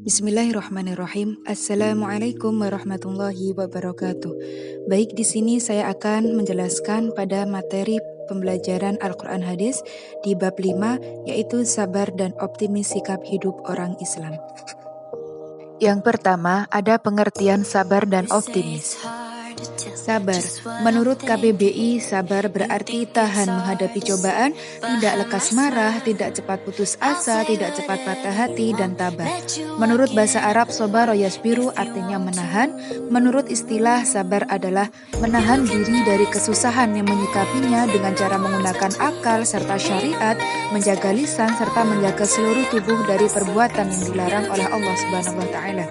Bismillahirrahmanirrahim. Assalamualaikum warahmatullahi wabarakatuh. Baik, di sini saya akan menjelaskan pada materi pembelajaran Al-Quran Hadis di bab 5, yaitu sabar dan optimis sikap hidup orang Islam. Yang pertama, ada pengertian sabar dan optimis. Sabar, menurut KBBI, sabar berarti tahan menghadapi cobaan, tidak lekas marah, tidak cepat putus asa, tidak cepat patah hati, dan tabah. Menurut bahasa Arab, sabara yasbiru artinya menahan. Menurut istilah, sabar adalah menahan diri dari kesusahan yang menyikapinya dengan cara menggunakan akal serta syariat, menjaga lisan, serta menjaga seluruh tubuh dari perbuatan yang dilarang oleh Allah Subhanahu wa Ta'ala.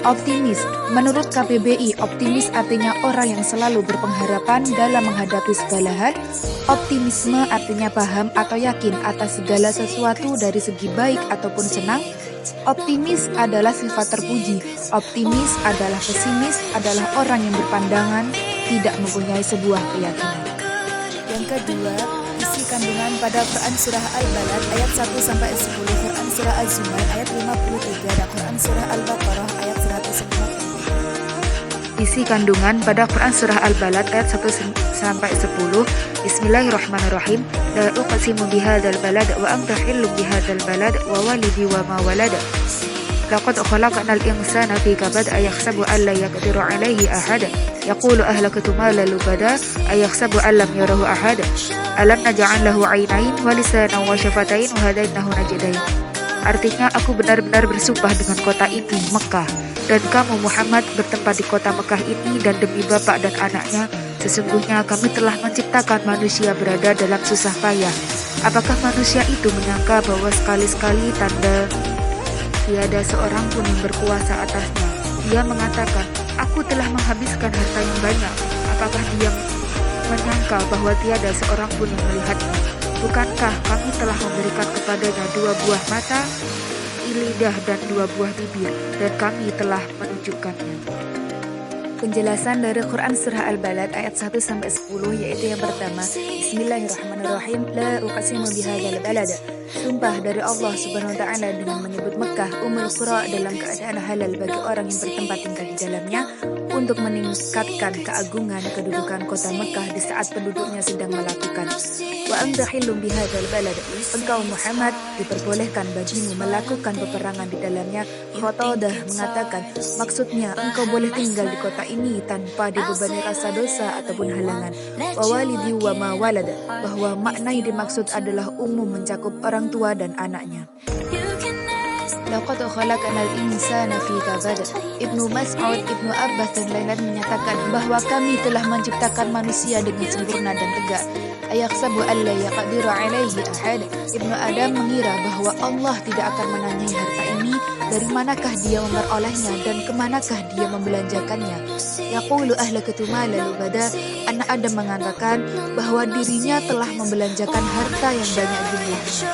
Optimis, menurut KBBI, optimis artinya orang yang selalu berpengharapan dalam menghadapi segala hal. Optimisme artinya paham atau yakin atas segala sesuatu dari segi baik ataupun senang. Optimis adalah sifat terpuji. Optimis adalah pesimis, adalah orang yang berpandangan tidak mempunyai sebuah keyakinan. Yang kedua, isi kandungan pada Quran Surah Al-Balad ayat 1-10, Quran Surah Az-Zumar ayat 53, dan Quran Surah Al-Baqarah ayat 190. Isi kandungan pada Quran Surah Al-Balad ayat 1-10. Bismillahirrahmanirrahim. La uqsimu bihadzal balad wa anta hillum bihadzal balad wa walidi wa ma walada. Laqad khalaqnal insana fi kabad ayahsabu an la yaqdiru alayhi ahad. Yaqulu ahlaktu malan lubada ayahsabu an lam yarahu ahad. Alam naj'al lahu 'ainain wa lisanan wa syafatain wa hadainahu najdain. Artinya, aku benar-benar bersumpah dengan kota ini, Mekah, dan kamu Muhammad bertempat di kota Mekah ini, dan demi bapak dan anaknya, sesungguhnya kami telah menciptakan manusia berada dalam susah payah. Apakah manusia itu menyangka bahwa sekali-sekali tanda tiada seorang pun yang berkuasa atasnya? Dia mengatakan, aku telah menghabiskan harta yang banyak. Apakah dia menyangka bahwa tiada seorang pun yang melihatnya? Bukankah kami telah memberikan kepadanya 2 buah mata, lidah, dan 2 buah bibir, dan kami telah menunjukkannya. Penjelasan dari Quran Surah Al-Balad ayat 1-10, yaitu yang pertama, Bismillahirrahmanirrahim. La uqsimu bihadzal balad. Sumpah dari Allah Subhanahu wa Ta'ala dengan menyebut Mekah, Ummul Qura, dalam keadaan halal bagi orang yang bertempat tinggal di dalamnya, untuk meningkatkan keagungan kedudukan kota Mekah di saat penduduknya sedang melakukan. Wa anta hillum bihadzal balad. Engkau Muhammad diperbolehkan bagimu melakukan peperangan di dalamnya. Qatadah mengatakan, maksudnya engkau boleh tinggal di kota ini tanpa dibebani rasa dosa ataupun halangan. Wa walidi wa ma walada, bahwa makna yang dimaksud adalah umum, mencakup orang tua dan anaknya. Laqad khalaqnal insana fi kabad. Ibnu Mas'ud, Ibnu Abbas, dan lain-lain menyatakan bahwa kami telah menciptakan manusia dengan sempurna dan tegak. Ayahsabu alla yaqdiru alaihi ahad. Ibnu Adam mengira bahwa Allah tidak akan menanyai harta ini, dari manakah dia memperolehnya dan kemanakah dia membelanjakannya. Yaqulu ahlaktu malan lubada. Anak Adam mengatakan bahwa dirinya telah membelanjakan harta yang banyak jumlahnya.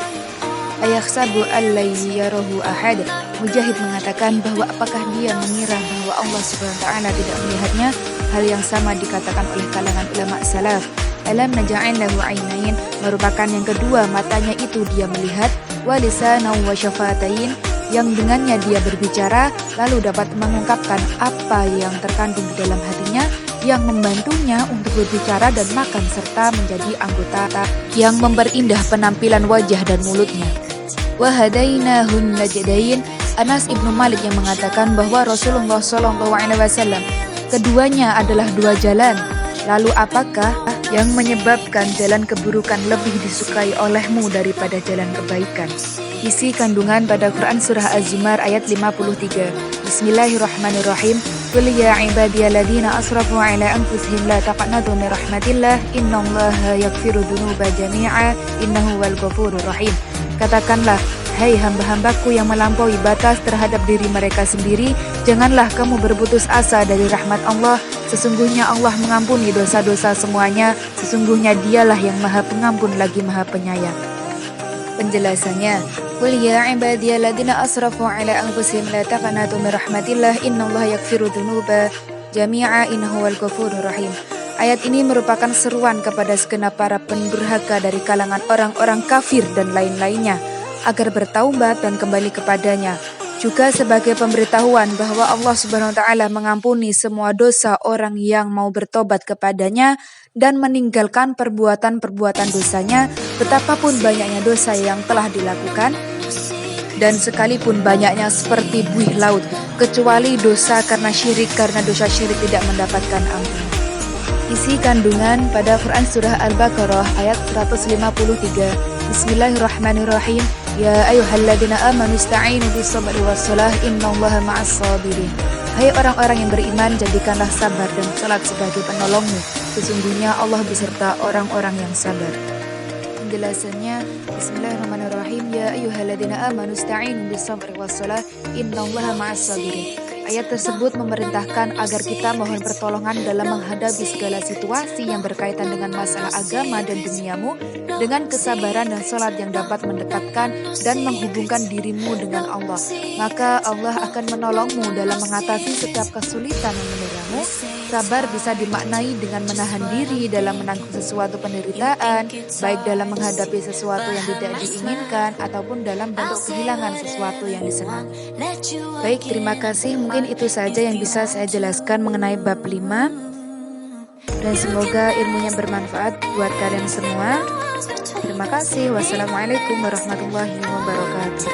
Ayahsabu alla yarahu ahad. Mujahid mengatakan bahwa apakah dia mengira bahwa Allah Subhanahu wa Ta'ala tidak melihatnya. Hal yang sama dikatakan oleh kalangan ulama salaf. Alam naj'al lahu 'ainain merupakan yang kedua, matanya itu dia melihat, wa lisanan wa syafatain, yang dengannya dia berbicara lalu dapat mengungkapkan apa yang terkandung di dalam hatinya, yang membantunya untuk berbicara dan makan, serta menjadi anggota yang memperindah penampilan wajah dan mulutnya. Wa hadainahun najdain. Anas Ibnu Malik yang mengatakan bahwa Rasulullah SAW keduanya adalah 2 jalan. Lalu apakah yang menyebabkan jalan keburukan lebih disukai olehmu daripada jalan kebaikan? Isi kandungan pada Quran Surah Az-Zumar ayat 53. Bismillahirrahmanirrahim. Qul ya ibadiyalladzina asrafu ala anfusihim la taqnatu min rahmatillah innallaha yaghfiru dzunuba jami'a innahu wal ghafurur rahim. Katakanlah, hai hamba-hambaku yang melampaui batas terhadap diri mereka sendiri, janganlah kamu berputus asa dari rahmat Allah. Sesungguhnya Allah mengampuni dosa-dosa semuanya. Sesungguhnya dialah yang maha pengampun lagi maha penyayang. Penjelasannya, Qul ya ibadiyalladzina asrafu ala anfusihim la taqnatu min rahmatillah innallaha yaghfiru dzunuba jami'a innahu wal ghafurur rahim. Ayat ini merupakan seruan kepada segenap para pendurhaka dari kalangan orang-orang kafir dan lain-lainnya agar bertaubat dan kembali kepadanya. Juga sebagai pemberitahuan bahwa Allah Subhanahu wa taala mengampuni semua dosa orang yang mau bertobat kepadanya dan meninggalkan perbuatan-perbuatan dosanya, betapapun banyaknya dosa yang telah dilakukan dan sekalipun banyaknya seperti buih laut, kecuali dosa karena dosa syirik tidak mendapatkan ampun. Isi kandungan pada Quran Surah Al-Baqarah ayat 153. Bismillahirrahmanirrahim. Ya ayyuhalladzina amanu ista'inu bis-sabri was-salah innallaha ma'as sabirin. Hai orang-orang yang beriman, jadikanlah sabar dan salat sebagai penolongmu. Sesungguhnya Allah beserta orang-orang yang sabar. Penjelasannya, Bismillahirrahmanirrahim. Ya ayyuhalladzina amanu ista'inu bis-sabri was-salah innallaha ma'as sabirin. Ayat tersebut memerintahkan agar kita mohon pertolongan dalam menghadapi segala situasi yang berkaitan dengan masalah agama dan duniamu dengan kesabaran dan salat yang dapat mendekatkan dan menghubungkan dirimu dengan Allah. Maka Allah akan menolongmu dalam mengatasi setiap kesulitan yang menerangmu. Sabar bisa dimaknai dengan menahan diri dalam menanggung sesuatu penderitaan, baik dalam menghadapi sesuatu yang tidak diinginkan ataupun dalam bentuk kehilangan sesuatu yang disenangi. Baik, terima kasih. Mungkin itu saja yang bisa saya jelaskan mengenai bab 5. Dan semoga ilmunya bermanfaat buat kalian semua. Terima kasih. Wassalamualaikum warahmatullahi wabarakatuh.